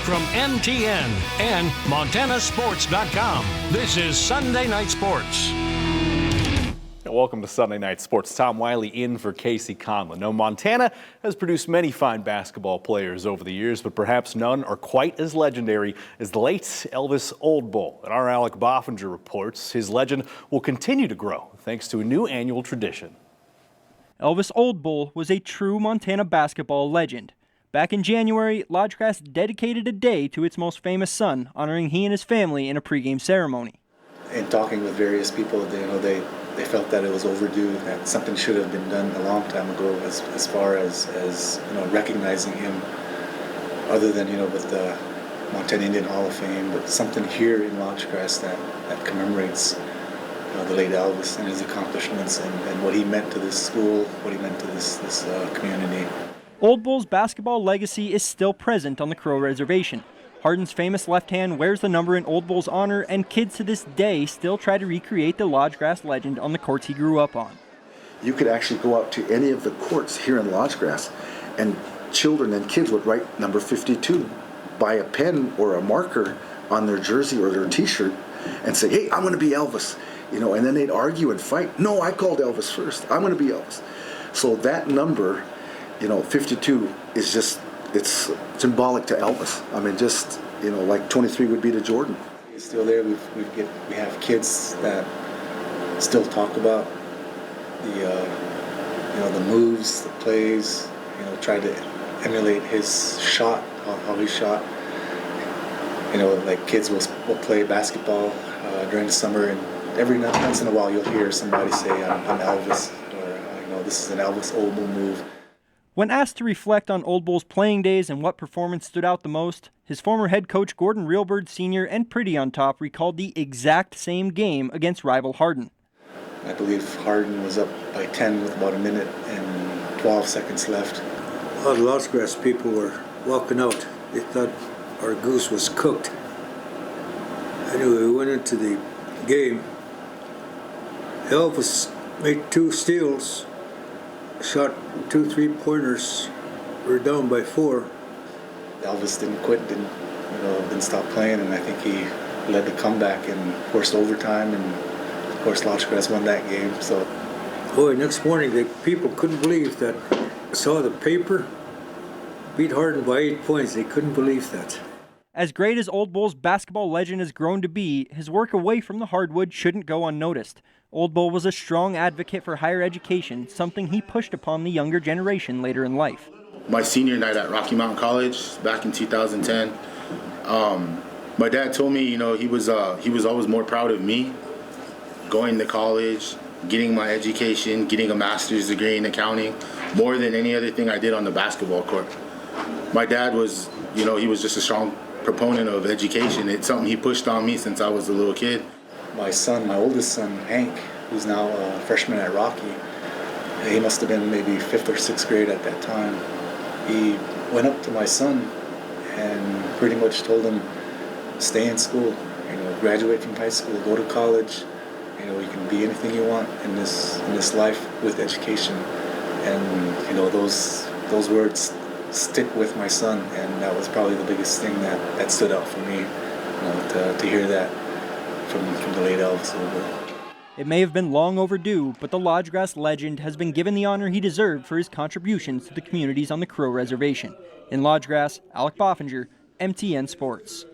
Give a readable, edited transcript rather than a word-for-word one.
from MTN and MontanaSports.com. This is Sunday Night Sports. Welcome to Sunday Night Sports. Tom Wiley in for Casey Conlon. Now, Montana has produced many fine basketball players over the years, but perhaps none are quite as legendary as the late Elvis Old Bull. And our Alec Boffinger reports his legend will continue to grow thanks to a new annual tradition. Elvis Old Bull was a true Montana basketball legend. Back in January, Lodgegrass dedicated a day to its most famous son, honoring he and his family in a pregame ceremony. In talking with various people, they felt that it was overdue, that something should have been done a long time ago as far as recognizing him, other than with the Montana Indian Hall of Fame, but something here in Lodgegrass that commemorates the late Elvis and his accomplishments and what he meant to this school, what he meant to this community. Old Bull's basketball legacy is still present on the Crow Reservation. Harden's famous left hand wears the number in Old Bull's honor, and kids to this day still try to recreate the Lodgegrass legend on the courts he grew up on. You could actually go out to any of the courts here in Lodgegrass, and children and kids would write number 52 by a pen or a marker on their jersey or their t-shirt and say, hey, I'm going to be Elvis. And then they'd argue and fight. No, I called Elvis first. I'm going to be Elvis. So that number, 52 is just, it's symbolic to Elvis. I mean, just, like 23 would be to Jordan. He's still there. We have kids that still talk about the moves, the plays, try to emulate his shot, how he shot. Like kids will play basketball during the summer, and every once in a while you'll hear somebody say, I'm Elvis, or this is an Elvis Old Bull move. When asked to reflect on Old Bull's playing days and what performance stood out the most, his former head coach Gordon Reelbird Sr. and Pretty on top recalled the exact same game against rival Harden. I believe Harden was up by 10 with about a minute and 12 seconds left. All the Lodgegrass people were walking out. They thought our goose was cooked. Anyway, we went into the game. Elvis made 2 steals, shot 2 3-pointers. We were down by 4. Elvis didn't quit, didn't stop playing, and I think he led the comeback and forced overtime, and of course Lodgegrass won that game. So, next morning the people couldn't believe that. I saw the paper, beat Harden by 8 points. They couldn't believe that. As great as Old Bull's basketball legend has grown to be, his work away from the hardwood shouldn't go unnoticed. Old Bull was a strong advocate for higher education, something he pushed upon the younger generation later in life. My senior night at Rocky Mountain College back in 2010, my dad told me, he was always more proud of me going to college, getting my education, getting a master's degree in accounting, more than any other thing I did on the basketball court. My dad was, he was just a strong proponent of education. It's something he pushed on me since I was a little kid. My oldest son, Hank, who's now a freshman at Rocky, he must have been maybe 5th or 6th grade at that time. He went up to my son and pretty much told him, stay in school, graduate from high school, go to college, you can be anything you want in this life with education. And those words stick with my son, and that was probably the biggest thing that stood out for me, to hear that from the late Elvis Old Bull. It may have been long overdue, but the Lodgegrass legend has been given the honor he deserved for his contributions to the communities on the Crow Reservation. In Lodgegrass, Alec Boffinger, MTN Sports.